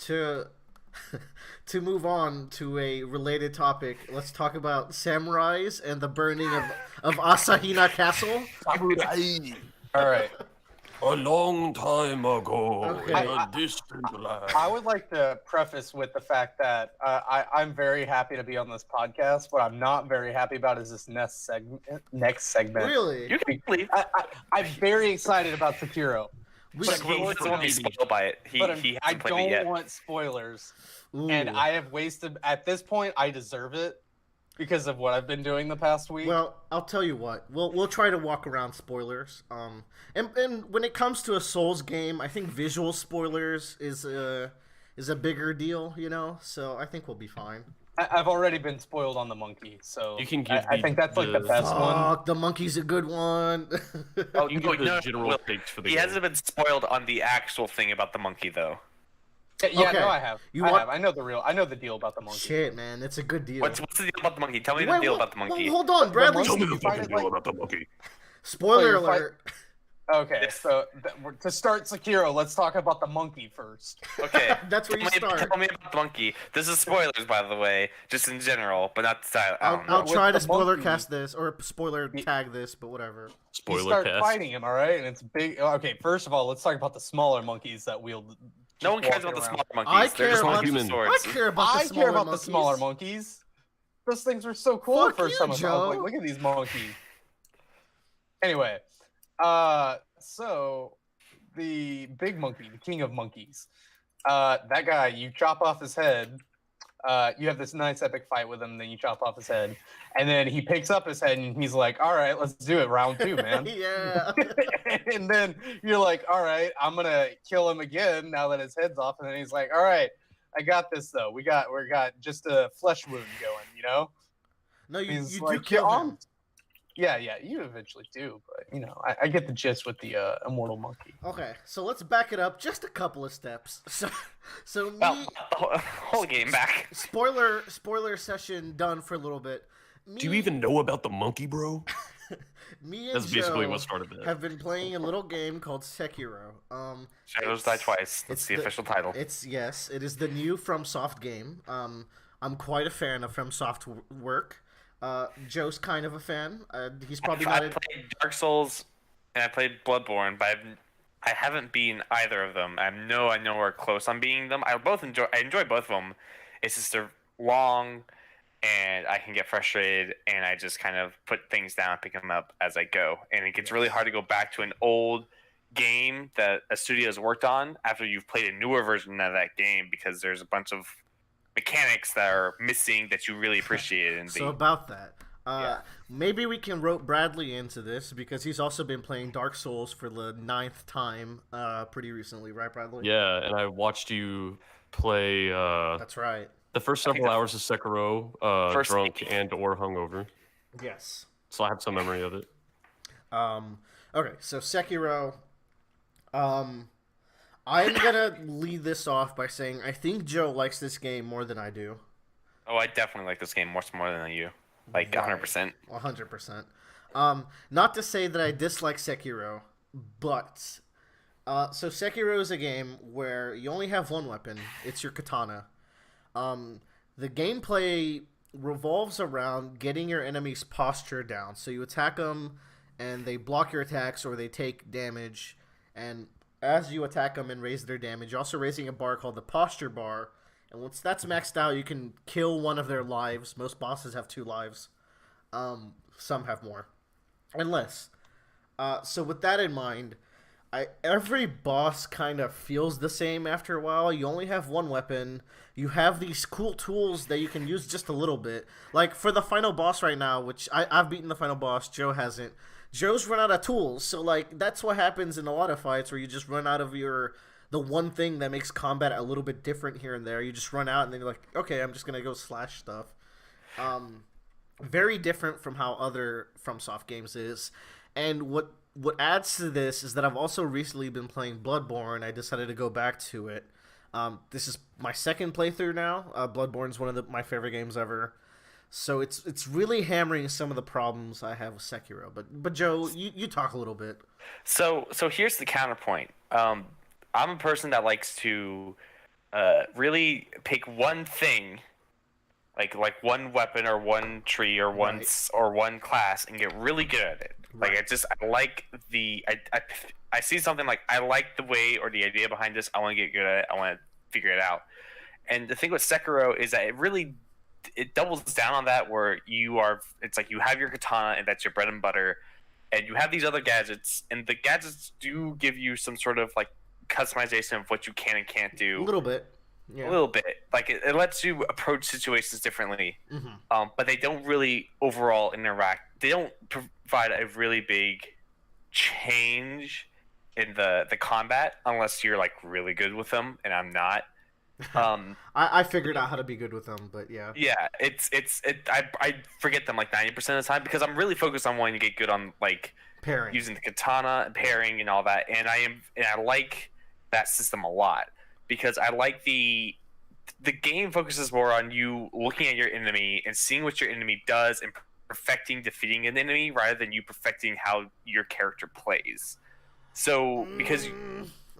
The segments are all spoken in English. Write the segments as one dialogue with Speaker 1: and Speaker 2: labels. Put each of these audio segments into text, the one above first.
Speaker 1: to to move on to a related topic, let's talk about samurais and the burning of Asahina Castle.
Speaker 2: Samurai.
Speaker 3: All right.
Speaker 2: A long time ago
Speaker 1: Okay.
Speaker 2: in a distant land.
Speaker 3: I would like to preface with the fact that I'm very happy to be on this podcast. What I'm not very happy about is this next segment.
Speaker 1: Really?
Speaker 4: You can leave.
Speaker 3: I'm very excited about Sekiro.
Speaker 1: We
Speaker 3: But
Speaker 4: He won't be spoiled by it. He
Speaker 3: But
Speaker 4: hasn't
Speaker 3: I
Speaker 4: played it
Speaker 3: don't
Speaker 4: yet.
Speaker 3: want spoilers.
Speaker 1: Ooh.
Speaker 3: And I have wasted, at this point, I deserve it because of what I've been doing the past week.
Speaker 1: Well, I'll tell you what. We'll try to walk around spoilers. And when it comes to a Souls game, I think visual spoilers is a bigger deal, you know. So I think we'll be fine.
Speaker 3: I've already been spoiled on the monkey, so
Speaker 2: You can give
Speaker 3: I think that's like the best one.
Speaker 1: Fuck, the monkey's a good one.
Speaker 4: Oh,
Speaker 2: You can give the general takes for the
Speaker 4: He
Speaker 2: game.
Speaker 4: hasn't been spoiled on the actual thing about the monkey, though.
Speaker 3: Yeah,
Speaker 1: Okay.
Speaker 3: no, I have.
Speaker 1: You
Speaker 3: I
Speaker 1: want-
Speaker 3: have. I know the deal about the monkey.
Speaker 1: Shit, man, it's a good deal.
Speaker 4: What's the deal about the monkey? Tell me
Speaker 1: Wait,
Speaker 4: the deal
Speaker 1: wait,
Speaker 4: about the monkey.
Speaker 1: well, hold on, Bradley.
Speaker 2: Tell me
Speaker 3: You
Speaker 2: the
Speaker 3: find
Speaker 2: fucking
Speaker 3: it
Speaker 2: deal
Speaker 3: like-
Speaker 2: about the monkey.
Speaker 1: Spoiler
Speaker 3: you're fi-
Speaker 1: alert.
Speaker 3: Okay,
Speaker 4: Yes.
Speaker 3: so to start Sekiro, let's talk about the monkey first.
Speaker 4: Okay.
Speaker 1: That's where you start.
Speaker 4: Tell me about the monkey. This is spoilers, by the way, just in general, but not style. I don't know.
Speaker 1: I'll try to
Speaker 3: With the
Speaker 1: spoiler
Speaker 3: monkey-
Speaker 1: cast this or spoiler tag this, but whatever.
Speaker 3: You
Speaker 2: Spoiler
Speaker 3: start
Speaker 2: cast.
Speaker 3: fighting him, all right? And it's big. Okay, first of all, let's talk about the smaller monkeys that wield.
Speaker 4: No one cares
Speaker 3: walking
Speaker 4: about the
Speaker 3: around.
Speaker 4: smaller
Speaker 1: I
Speaker 4: monkeys. They're
Speaker 1: care
Speaker 4: just
Speaker 1: about
Speaker 4: monkeys with
Speaker 2: humans.
Speaker 4: swords.
Speaker 1: I care about the
Speaker 3: I
Speaker 1: smaller
Speaker 3: care about
Speaker 1: monkeys.
Speaker 3: the smaller monkeys. Those things were so cool
Speaker 1: Fuck
Speaker 3: for
Speaker 1: you,
Speaker 3: some of them.
Speaker 1: Joe.
Speaker 3: Like, look at these monkeys. Anyway, so the big monkey, the king of monkeys, that guy, you chop off his head. You have this nice epic fight with him, then you chop off his head, and then he picks up his head and he's like, "All right, let's do it, round two, man."
Speaker 1: Yeah.
Speaker 3: And then you're like, "All right, I'm gonna kill him again now that his head's off." And then he's like, "All right, I got this though. We got just a flesh wound going, you know."
Speaker 1: No, you
Speaker 3: He's
Speaker 1: do
Speaker 3: like,
Speaker 1: kill
Speaker 3: "Yeah,
Speaker 1: him.
Speaker 3: Yeah, you eventually do, but you know, I get the gist with the immortal monkey.
Speaker 1: Okay, so let's back it up just a couple of steps. So me,
Speaker 4: Well, the whole game back.
Speaker 1: spoiler session done for a little bit.
Speaker 2: Do you even know about the monkey, bro?
Speaker 1: Me and
Speaker 2: That's basically
Speaker 1: Joe
Speaker 2: what started that.
Speaker 1: have been playing a little game called Sekiro.
Speaker 4: Shadows Die Twice. That's the official title.
Speaker 1: Yes, it is the new FromSoft game. I'm quite a fan of FromSoft work. Joe's kind of a fan. He's probably
Speaker 4: I
Speaker 1: not.
Speaker 4: played Dark Souls and I played Bloodborne, but I haven't beaten either of them. I know we're close on beating them. I enjoy both of them. It's just they're long, and I can get frustrated, and I just kind of put things down, pick them up as I go, and it gets really hard to go back to an old game that a studio has worked on after you've played a newer version of that game because there's a bunch of mechanics that are missing that you really appreciated in the
Speaker 1: So about that,
Speaker 4: Yeah.
Speaker 1: maybe we can rope Bradley into this because he's also been playing Dark Souls for the 9th time, pretty recently, right, Bradley?
Speaker 2: Yeah, and I watched you play
Speaker 1: That's right.
Speaker 2: the first
Speaker 4: I think
Speaker 2: several
Speaker 4: the
Speaker 2: hours of Sekiro,
Speaker 4: first
Speaker 2: drunk
Speaker 4: eight.
Speaker 2: and or hungover.
Speaker 1: Yes.
Speaker 2: So I have some memory of it.
Speaker 1: Okay, so Sekiro. I'm gonna lead this off by saying I think Joe likes this game more than I do.
Speaker 4: Oh, I definitely like this game much more than you. Like
Speaker 1: Right.
Speaker 4: 100%.
Speaker 1: 100%. Not to say that I dislike Sekiro, but so Sekiro is a game where you only have one weapon. It's your katana. The gameplay revolves around getting your enemy's posture down. So you attack them, and they block your attacks or they take damage. And as you attack them and raise their damage, you're also raising a bar called the posture bar. And once that's maxed out, you can kill one of their lives. Most bosses have 2 lives. Some have more. And less. So with that in mind, every boss kind of feels the same after a while. You only have one weapon. You have these cool tools that you can use just a little bit. Like for the final boss right now, which I've beaten the final boss, Joe hasn't. Joe's run out of tools. So like that's what happens in a lot of fights where you just run out of the one thing that makes combat a little bit different here and there. You just run out and then you're like, okay, I'm just gonna go slash stuff. Very different from how other FromSoft games is. And what adds to this is that I've also recently been playing Bloodborne. I decided to go back to it. This is my second playthrough now. Bloodborne is one of my favorite games ever. So it's really hammering some of the problems I have with Sekiro. But Joe, you talk a little bit.
Speaker 4: So here's the counterpoint. I'm a person that likes to really pick one thing, like one weapon or one tree or one
Speaker 1: Right.
Speaker 4: or one class, and get really good at it. Like
Speaker 1: Right.
Speaker 4: I like I see something like I like the way or the idea behind this. I want to get good at it. I want to figure it out. And the thing with Sekiro is that it doubles down on that, where it's like you have your katana and that's your bread and butter, and you have these other gadgets, and the gadgets do give you some sort of like customization of what you can and can't
Speaker 1: A
Speaker 4: do.
Speaker 1: little bit.
Speaker 4: A
Speaker 1: Yeah.
Speaker 4: little bit, like it lets you approach situations differently,
Speaker 1: Hmm.
Speaker 4: but they don't really overall interact. They don't provide a really big change in the combat unless you're like really good with them, and I'm not.
Speaker 1: I figured out how to be good with them, but yeah.
Speaker 4: Yeah, I forget them like 90% of the time because I'm really focused on wanting to get good on like
Speaker 1: Pairing.
Speaker 4: using the katana and pairing and all that, and I like that system a lot because I like the game focuses more on you looking at your enemy and seeing what your enemy does and perfecting defeating an enemy rather than you perfecting how your character plays. So because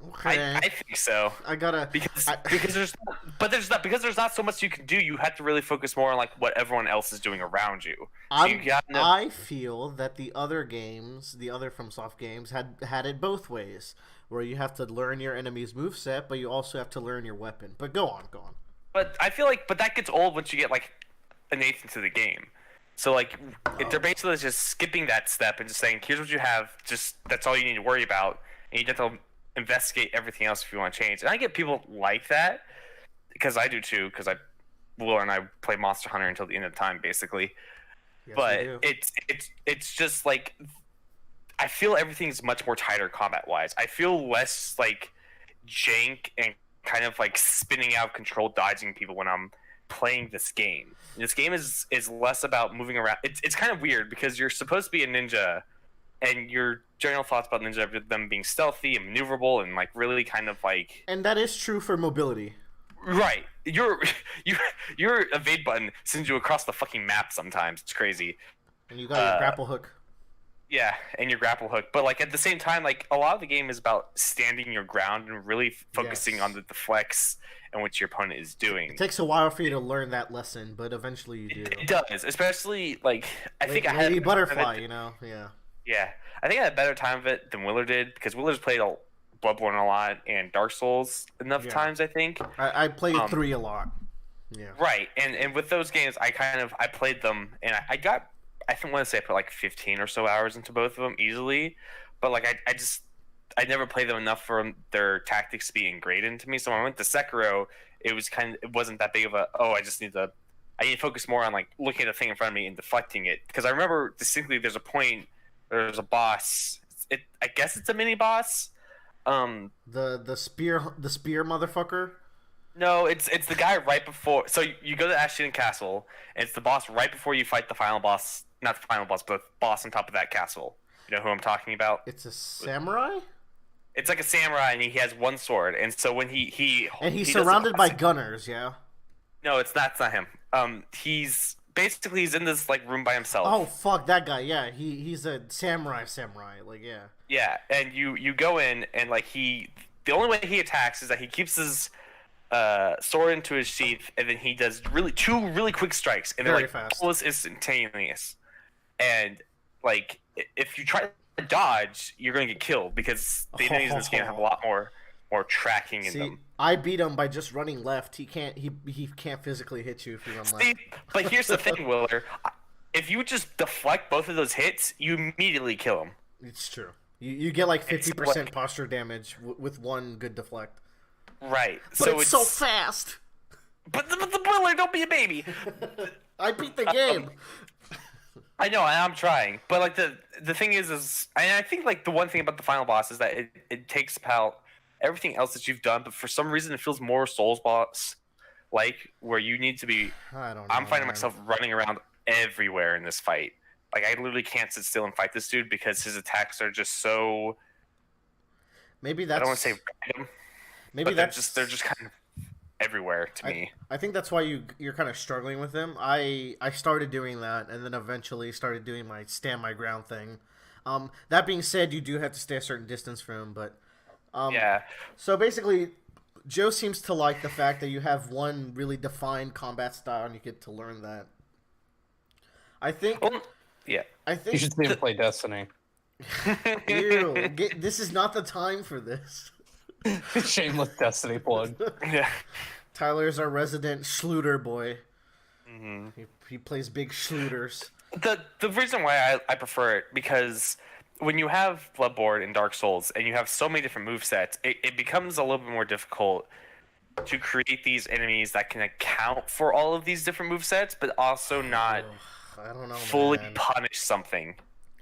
Speaker 1: Okay.
Speaker 4: I think so.
Speaker 1: I gotta.
Speaker 4: Because there's not so much you can do. You have to really focus more on like what everyone else is doing around you. So you gotta know.
Speaker 1: I feel that the other games, the other FromSoft games, had it both ways, where you have to learn your enemy's moveset, but you also have to learn your weapon. But go on, go on.
Speaker 4: But I feel like that gets old once you get like innate into the game. So like they're basically just skipping that step and just saying, here's what you have. Just that's all you need to worry about, and you have to investigate everything else if you want to change. And I get people like that because I do too. Because Will and I play Monster Hunter until the end of time, basically.
Speaker 1: Yes,
Speaker 4: But
Speaker 1: we do.
Speaker 4: it's just like I feel everything's much more tighter combat wise. I feel less like jank and kind of like spinning out of control, dodging people when I'm playing this game. This game is less about moving around. It's kind of weird because you're supposed to be a ninja, and your general thoughts about ninja are them being stealthy and maneuverable and like really kind of like
Speaker 1: And that is true for mobility.
Speaker 4: right. Your evade button sends you across the fucking map sometimes. It's crazy.
Speaker 1: And you got your grapple hook.
Speaker 4: Yeah, and your grapple hook. But like at the same time, like a lot of the game is about standing your ground and really focusing
Speaker 1: Yes.
Speaker 4: on the flex and what your opponent is doing.
Speaker 1: It takes a while for you to learn that lesson, but eventually you do.
Speaker 4: It does, especially like I think I had
Speaker 1: Lady
Speaker 4: a better time
Speaker 1: Butterfly,
Speaker 4: of it-
Speaker 1: you know, yeah.
Speaker 4: Yeah, I think I had a better time of it than Willer did because Willer's played Bloodborne a lot and Dark Souls enough
Speaker 1: Yeah.
Speaker 4: times. I think.
Speaker 1: I played 3 a lot. Yeah.
Speaker 4: Right, and with those games, I played them, and I think want to say I put like 15 or so hours into both of them easily, but like I never played them enough for their tactics to be ingrained into me. So when I went to Sekiro, it wasn't that big of a I need to focus more on like looking at the thing in front of me and deflecting it because I remember distinctly there's a boss. I guess it's a mini boss.
Speaker 1: The spear motherfucker.
Speaker 4: No, it's the guy right before. So you go to Ashton Castle, and it's the boss right before you fight the final boss. Not the final boss, but the boss on top of that castle. You know who I'm talking about?
Speaker 1: It's a samurai?
Speaker 4: It's like a samurai, and he has one sword. And so when he
Speaker 1: And he's
Speaker 4: he does the
Speaker 1: surrounded by
Speaker 4: classic-
Speaker 1: gunners, yeah.
Speaker 4: No, it's not him. He's in this like room by himself.
Speaker 1: Oh fuck that guy, yeah. He's a samurai, like yeah.
Speaker 4: Yeah, and you go in, and like the only way he attacks is that he keeps his sword into his sheath, and then he does two really quick strikes, and they're
Speaker 1: Very
Speaker 4: like
Speaker 1: fast.
Speaker 4: almost instantaneous. And like if you try to dodge, you're going to get killed because the enemies in this game have a lot more tracking in
Speaker 1: See,
Speaker 4: them.
Speaker 1: I beat him by just running left. He can't physically hit you if you run left.
Speaker 4: See, but here's the thing, Willer. If you just deflect both of those hits, you immediately kill him.
Speaker 1: It's true. You get like 50%
Speaker 4: like-
Speaker 1: posture damage with one good deflect.
Speaker 4: Right.
Speaker 1: But
Speaker 4: so
Speaker 1: it's so fast.
Speaker 4: But the Willer, don't be a baby.
Speaker 1: I beat the game.
Speaker 4: I know, I'm trying, but like the thing is I think like the one thing about the final boss is that it takes about everything else that you've done, but for some reason it feels more Souls boss like where you need to be.
Speaker 1: I don't know.
Speaker 4: I'm finding
Speaker 1: man.
Speaker 4: myself running around everywhere in this fight. Like I literally can't sit still and fight this dude because his attacks are just so.
Speaker 1: Maybe that's.
Speaker 4: I don't want to say random,
Speaker 1: Maybe
Speaker 4: but
Speaker 1: that's.
Speaker 4: they're just kind of everywhere to me.
Speaker 1: I think that's why you're kind of struggling with him. I started doing that, and then eventually started doing my stand my ground thing. That being said, you do have to stay a certain distance from him, but
Speaker 4: Yeah.
Speaker 1: So basically, Joe seems to like the fact that you have one really defined combat style and you get to learn that. I think.
Speaker 4: Well, yeah.
Speaker 1: I
Speaker 3: You
Speaker 1: think.
Speaker 3: should see him play Destiny.
Speaker 1: Ew, this is not the time for this.
Speaker 3: Shameless Destiny plug.
Speaker 4: Yeah.
Speaker 1: Tyler's our resident Schluter boy.
Speaker 4: Hmm.
Speaker 1: He plays big Schluters.
Speaker 4: The reason why I prefer it, because when you have Bloodborne and Dark Souls and you have so many different movesets, it becomes a little bit more difficult to create these enemies that can account for all of these different movesets, but also not
Speaker 1: I don't know,
Speaker 4: fully
Speaker 1: man.
Speaker 4: punish something.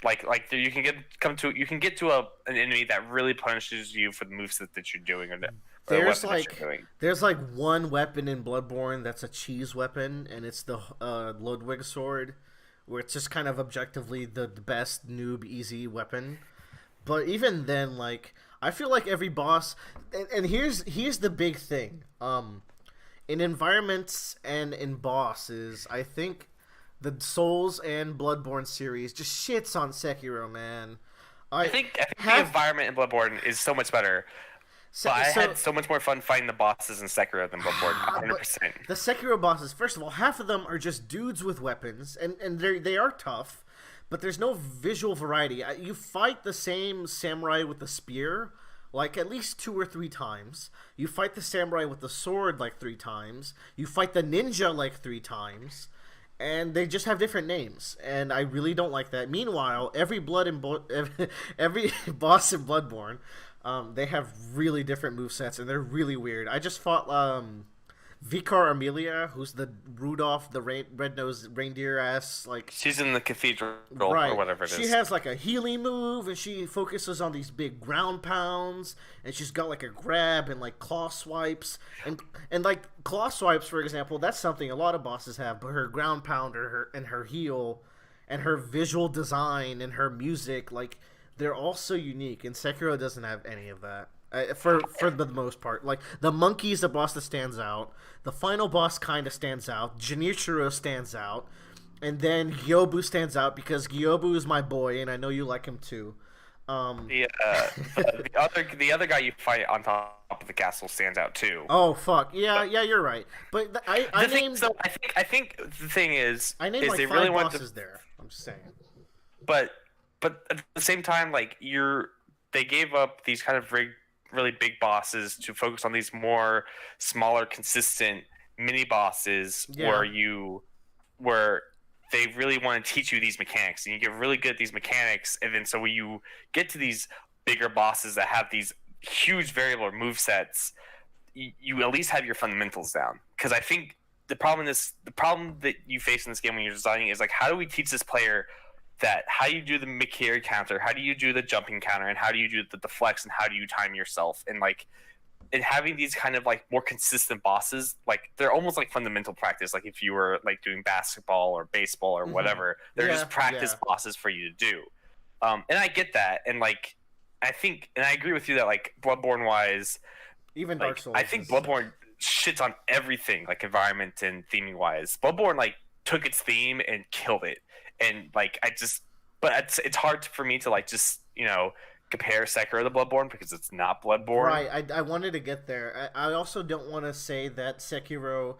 Speaker 4: Like you can get to an enemy that really punishes you for the moveset that you're doing or the
Speaker 1: There's
Speaker 4: weapon that you're doing.
Speaker 1: there's like one weapon in Bloodborne that's a cheese weapon, and it's the Ludwig sword, where it's just kind of objectively the best noob easy weapon. But even then, like, I feel like every boss, and here's the big thing. In environments and in bosses, I think the Souls and Bloodborne series just shits on Sekiro, man.
Speaker 4: I think the environment in Bloodborne is so much better. But I had so much more fun fighting the bosses in Sekiro than Bloodborne, 100%.
Speaker 1: The Sekiro bosses, first of all, half of them are just dudes with weapons, and they are tough, but there's no visual variety. You fight the same samurai with the spear, like, at least 2 or 3 times. You fight the samurai with the sword, like, 3 times. You fight the ninja, like, 3 times. And they just have different names, and I really don't like that. Meanwhile, every boss in Bloodborne, they have really different movesets, and they're really weird. I just fought Vicar Amelia, who's the Rudolph, the red-nosed reindeer-ass, like...
Speaker 4: She's in the cathedral
Speaker 1: Right.
Speaker 4: or whatever it is.
Speaker 1: She has like a healing move, and she focuses on these big ground pounds, and she's got like a grab and like claw swipes, and like claw swipes, for example, that's something a lot of bosses have. But her ground pounder, her heal, and her visual design and her music, like, they're all so unique. And Sekiro doesn't have any of that. For the most part, like, the monkey's the boss that stands out. The final boss kind of stands out. Jinichiro stands out, and then Gyobu stands out because Gyobu is my boy, and I know you like him too.
Speaker 4: The other guy you fight on top of the castle stands out too.
Speaker 1: Oh fuck, yeah, you're right. But I
Speaker 4: think the thing is,
Speaker 1: I named
Speaker 4: is
Speaker 1: like
Speaker 4: they
Speaker 1: 5
Speaker 4: really want
Speaker 1: bosses there. I'm just saying.
Speaker 4: But at the same time, like, they gave up these kind of really big bosses to focus on these more smaller, consistent mini bosses where they really want to teach you these mechanics, and you get really good at these mechanics, and then so when you get to these bigger bosses that have these huge variable movesets, you at least have your fundamentals down. Because I think the problem that you face in this game when you're designing is, like, how do we teach this player that how do you do the Mikiri counter, how do you do the jumping counter, and how do you do the flex, and how do you time yourself, and like, and having these kind of like more consistent bosses, like, they're almost like fundamental practice. Like, if you were like doing basketball or baseball or whatever, they're just practice bosses for you to do. And I get that, and like, I think, and I agree with you that, like, Bloodborne wise,
Speaker 1: even
Speaker 4: like,
Speaker 1: Dark Souls,
Speaker 4: I think Bloodborne shits on everything, like, environment and theming wise. Bloodborne like took its theme and killed it. And like, but it's hard for me to like just, compare Sekiro to Bloodborne because it's not Bloodborne.
Speaker 1: Right, I wanted to get there. I also don't want to say that Sekiro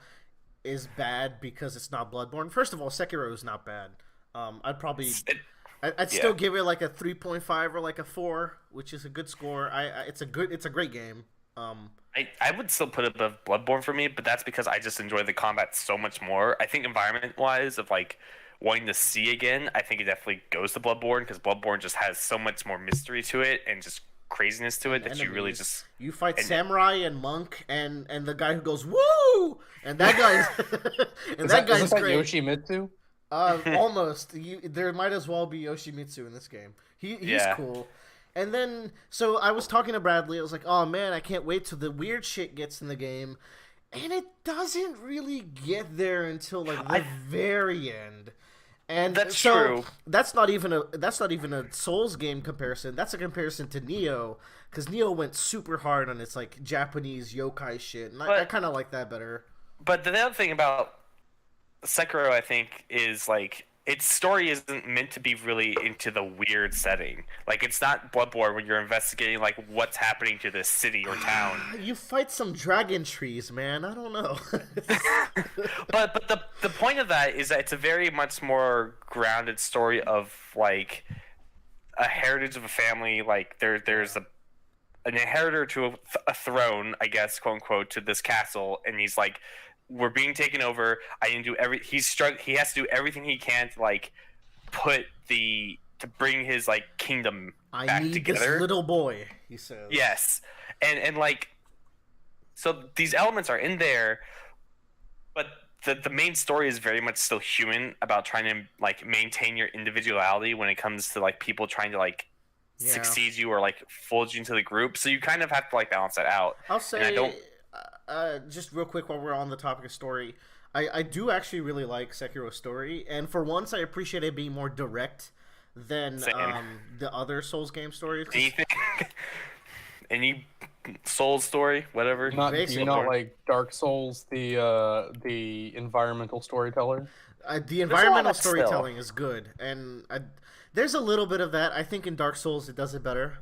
Speaker 1: is bad because it's not Bloodborne. First of all, Sekiro is not bad. I'd still give it like a 3.5 or like a 4, which is a good score. It's a great game.
Speaker 4: I would still put it above Bloodborne for me, but that's because I just enjoy the combat so much more. I think environment wise, of like wanting to see again, I think it definitely goes to Bloodborne because Bloodborne just has so much more mystery to it and just craziness to it that you really just
Speaker 1: fight samurai and monk and the guy who goes woo, and that guy's and that guy's great.
Speaker 3: Yoshimitsu?
Speaker 1: Almost. There might as well be Yoshimitsu in this game. He's cool. And then, so I was talking to Bradley. I was like, "Oh man, I can't wait till the weird shit gets in the game," and it doesn't really get there until like the very end. And
Speaker 4: that's true.
Speaker 1: That's not even a Souls game comparison. That's a comparison to Neo, because Neo went super hard on its like Japanese yokai shit, and I kind of like that better.
Speaker 4: But the other thing about Sekiro, I think, is like its story isn't meant to be really into the weird setting. Like, it's not Bloodborne where you're investigating like what's happening to this city or town.
Speaker 1: You fight some dragon trees, man. I don't know.
Speaker 4: But the point of that is that it's a very much more grounded story of like a heritage of a family. Like there's an inheritor to a throne, I guess, quote unquote, to this castle, and he's like, we're being taken over. I need to do he has to do everything he can to like to bring his like kingdom
Speaker 1: I
Speaker 4: back
Speaker 1: need
Speaker 4: together.
Speaker 1: this little boy, he says.
Speaker 4: Yes, and like, so these elements are in there, but the main story is very much still human, about trying to like maintain your individuality when it comes to like people trying to like succeed you or like fold you into the group. So you kind of have to like balance that out.
Speaker 1: I'll say,
Speaker 4: And I don't.
Speaker 1: just real quick while we're on the topic of story, I do actually really like Sekiro's story, and for once I appreciate it being more direct than the other Souls game stories.
Speaker 4: Anything, any Souls story, whatever.
Speaker 3: Do you not
Speaker 1: Basically.
Speaker 3: like Dark Souls, the environmental storyteller?
Speaker 1: The
Speaker 4: There's a lot
Speaker 1: environmental
Speaker 4: of that still.
Speaker 1: storytelling is good, and there's a little bit of that. I think in Dark Souls it does it better.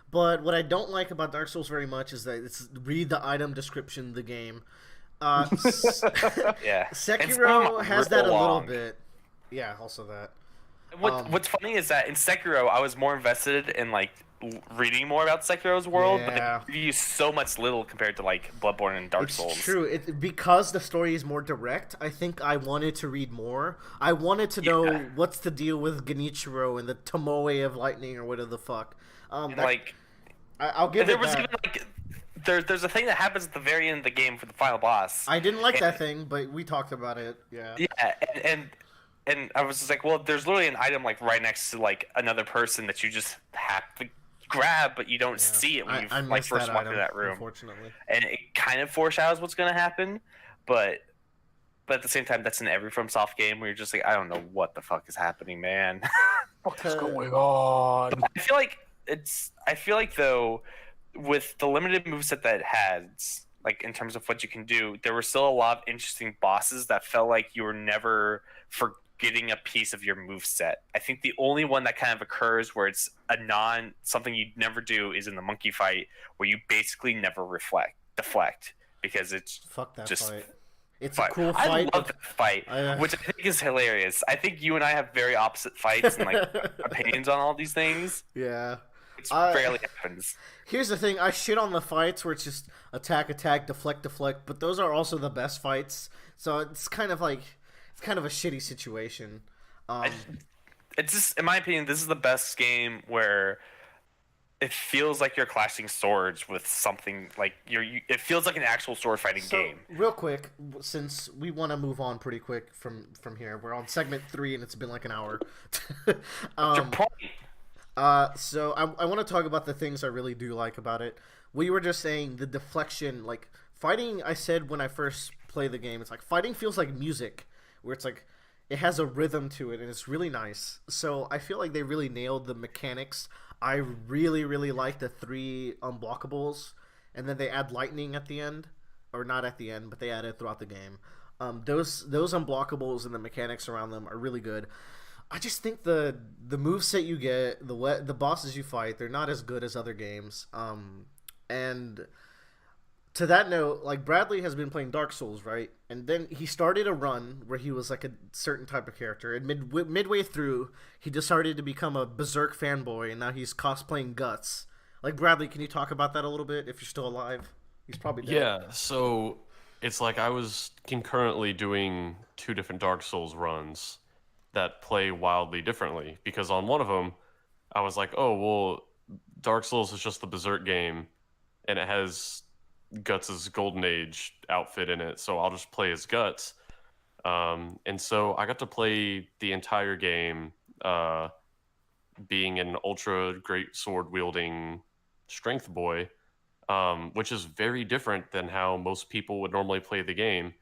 Speaker 1: But what I don't like about Dark Souls very much is that it's read the item description of the game.
Speaker 4: Yeah.
Speaker 1: Sekiro has that a
Speaker 4: real
Speaker 1: little
Speaker 4: long.
Speaker 1: bit. Yeah, also that.
Speaker 4: What's funny is that in Sekiro, I was more invested in like reading more about Sekiro's world,
Speaker 1: Yeah.
Speaker 4: but they give you so much little compared to like Bloodborne and Dark
Speaker 1: It's
Speaker 4: Souls.
Speaker 1: true. Because the story is more direct, I think I wanted to read more. I wanted to know what's the deal with Genichiro and the Tomoe of lightning or whatever the fuck.
Speaker 4: And, like,
Speaker 1: I'll give
Speaker 4: there
Speaker 1: it
Speaker 4: was
Speaker 1: that.
Speaker 4: even like there's a thing that happens at the very end of the game for the final boss.
Speaker 1: I didn't like that thing, but we talked about it. Yeah.
Speaker 4: Yeah, and I was just like, well, there's literally an item like right next to like another person that you just have to grab, but you don't see it when you
Speaker 1: I
Speaker 4: like
Speaker 1: missed
Speaker 4: first
Speaker 1: that
Speaker 4: walk
Speaker 1: item,
Speaker 4: into that room.
Speaker 1: unfortunately.
Speaker 4: And it kind of foreshadows what's gonna happen, but at the same time, that's in every FromSoft game where you're just like, I don't know what the fuck is happening, man.
Speaker 3: What's going on?
Speaker 4: I feel like though, with the limited moveset that it has, like in terms of what you can do, there were still a lot of interesting bosses that felt like you were never forgetting a piece of your moveset. I think the only one that kind of occurs where it's something you'd never do is in the monkey fight, where you basically never deflect because it's
Speaker 1: Fuck that
Speaker 4: just
Speaker 1: fight. It's
Speaker 4: fight.
Speaker 1: a cool fight.
Speaker 4: I love that fight,
Speaker 1: I-
Speaker 4: which I think is hilarious. I think you and I have very opposite fights and like opinions on all these things.
Speaker 1: Yeah.
Speaker 4: It rarely happens.
Speaker 1: Here's the thing, I shit on the fights where it's just attack, deflect, but those are also the best fights. So it's kind of a shitty situation.
Speaker 4: It's just, in my opinion, this is the best game where it feels like you're clashing swords with something like it feels like an actual sword fighting game.
Speaker 1: Real quick, since we want to move on pretty quick from here, we're on segment 3 and it's been like an hour.
Speaker 4: What's your point?
Speaker 1: So I want to talk about the things I really do like about it. We were just saying the deflection, like fighting. I said when I first played the game, it's like fighting feels like music, where it's like it has a rhythm to it and it's really nice. So I feel like they really nailed the mechanics. I really like the 3 unblockables, and then they add lightning at the end, or not at the end, but they add it throughout the game. Those unblockables and the mechanics around them are really good. I just think the moveset you get, the bosses you fight, they're not as good as other games. And to that note, like Bradley has been playing Dark Souls, right? And then he started a run where he was like a certain type of character, and midway through, he decided to become a berserk fanboy, and now he's cosplaying Guts. Like Bradley, can you talk about that a little bit? If you're still alive, he's probably dead.
Speaker 2: Yeah, so it's like I was concurrently doing 2 different Dark Souls runs that play wildly differently, because on one of them I was like, oh well, Dark Souls is just the Berserk game and it has Guts' Golden Age outfit in it, so I'll just play as Guts. And so I got to play the entire game being an ultra great sword wielding strength boy, which is very different than how most people would normally play the game.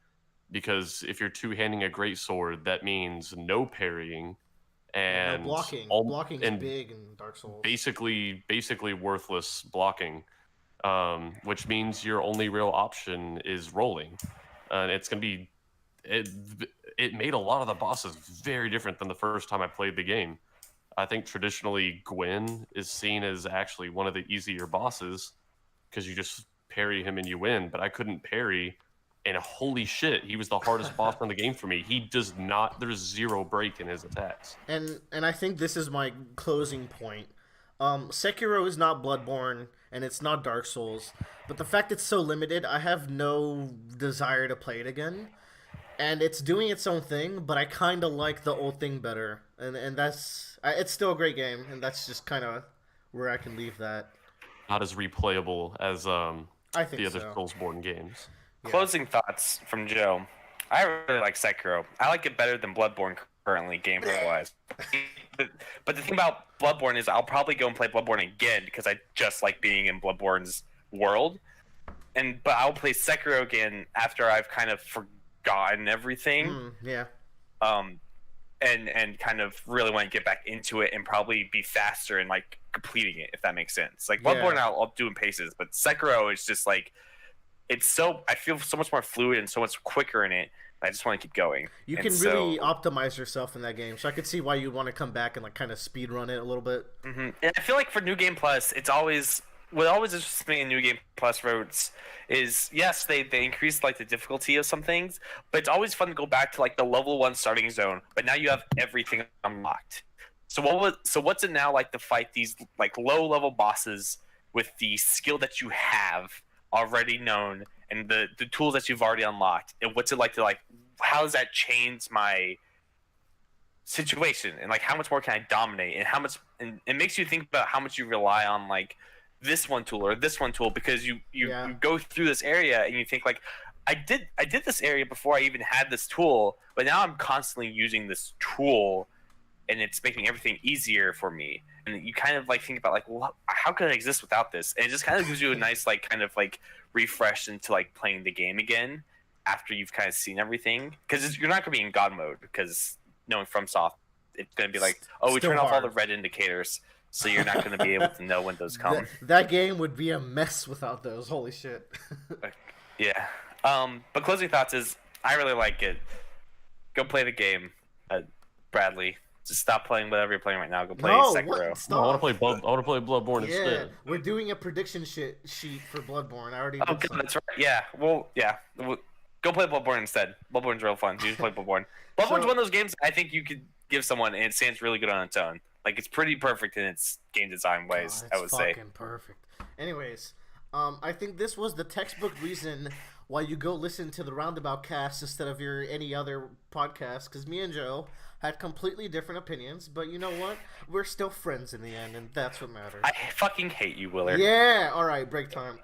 Speaker 2: Because if you're two-handing a great sword, that means no parrying and
Speaker 1: No blocking. Blocking is big in Dark Souls.
Speaker 2: basically worthless blocking, which means your only real option is rolling, and it's gonna be it made a lot of the bosses very different than the first time I played the game. I think traditionally Gwyn is seen as actually one of the easier bosses because you just parry him and you win, but I couldn't parry, and holy shit, he was the hardest boss in the game for me. He does not, there's zero break in his attacks.
Speaker 1: And I think this is my closing point. Sekiro is not Bloodborne, and it's not Dark Souls, but the fact it's so limited, I have no desire to play it again. And it's doing its own thing, but I kind of like the old thing better, and it's still a great game, and that's just kind of where I can leave that.
Speaker 2: Not as replayable as
Speaker 1: I think
Speaker 2: the other
Speaker 1: so.
Speaker 2: Soulsborne games.
Speaker 1: Yeah.
Speaker 4: Closing thoughts from Joe. I really like Sekiro. I like it better than Bloodborne currently, gameplay wise. But the thing about Bloodborne is I'll probably go and play Bloodborne again because I just like being in Bloodborne's world. But I'll play Sekiro again after I've kind of forgotten everything.
Speaker 1: Yeah.
Speaker 4: And kind of really want to get back into it and probably be faster in like completing it, if that makes sense. Like Bloodborne,
Speaker 1: Yeah.
Speaker 4: I'll do in paces, but Sekiro is just like I feel so much more fluid and so much quicker in it. I just want to keep going.
Speaker 1: You
Speaker 4: And
Speaker 1: can
Speaker 4: so-
Speaker 1: really optimize yourself in that game, so I could see why you'd want to come back and like kind of speed run it a little bit.
Speaker 4: And I feel like for New Game Plus, it's always what always interests me in New Game Plus roads is yes, they increase like the difficulty of some things, but it's always fun to go back to like the level 1 starting zone, but now you have everything unlocked. So what's it now like to fight these like low level bosses with the skill that you have already known and the tools that you've already unlocked? And what's it like to like how does that change my situation and like how much more can I dominate and how much and it makes you think about how much you rely on like this one tool or this one tool because you go through this area and you think like I did this area before I even had this tool, but now I'm constantly using this tool and it's making everything easier for me. And you kind of like think about like, well, how could I exist without this? And it just kind of gives you a nice like kind of like refresh into like playing the game again after you've kind of seen everything, because you're not going to be in God mode because knowing FromSoft, it's going to be like, oh, we
Speaker 1: Still
Speaker 4: turn off all
Speaker 1: hard.
Speaker 4: the red indicators, so you're not going to be able to know when those come.
Speaker 1: That game would be a mess without those. Holy shit.
Speaker 4: Yeah. But closing thoughts is I really like it. Go play the game, Bradley. Just stop playing whatever you're playing right now. Go play Sekiro.
Speaker 1: What?
Speaker 2: No,
Speaker 1: Stop.
Speaker 2: I want to play Bloodborne
Speaker 1: Yeah,
Speaker 2: instead.
Speaker 1: we're doing a prediction sheet for Bloodborne. I already
Speaker 4: Oh,
Speaker 1: did
Speaker 4: good,
Speaker 1: some.
Speaker 4: that's right. Yeah. Well, yeah. Go play Bloodborne instead. Bloodborne's real fun. You just play Bloodborne. Bloodborne's one of those games I think you could give someone, and it stands really good on its own. Like it's pretty perfect in its game design ways.
Speaker 1: Oh,
Speaker 4: I would say.
Speaker 1: fucking perfect. Anyways, I think this was the textbook reason why you go listen to the Roundabout cast instead of your any other podcast. Because me and Joe had completely different opinions, but you know what? We're still friends in the end, and that's what matters.
Speaker 4: I fucking hate you, Willard.
Speaker 1: Yeah. All right. Break time.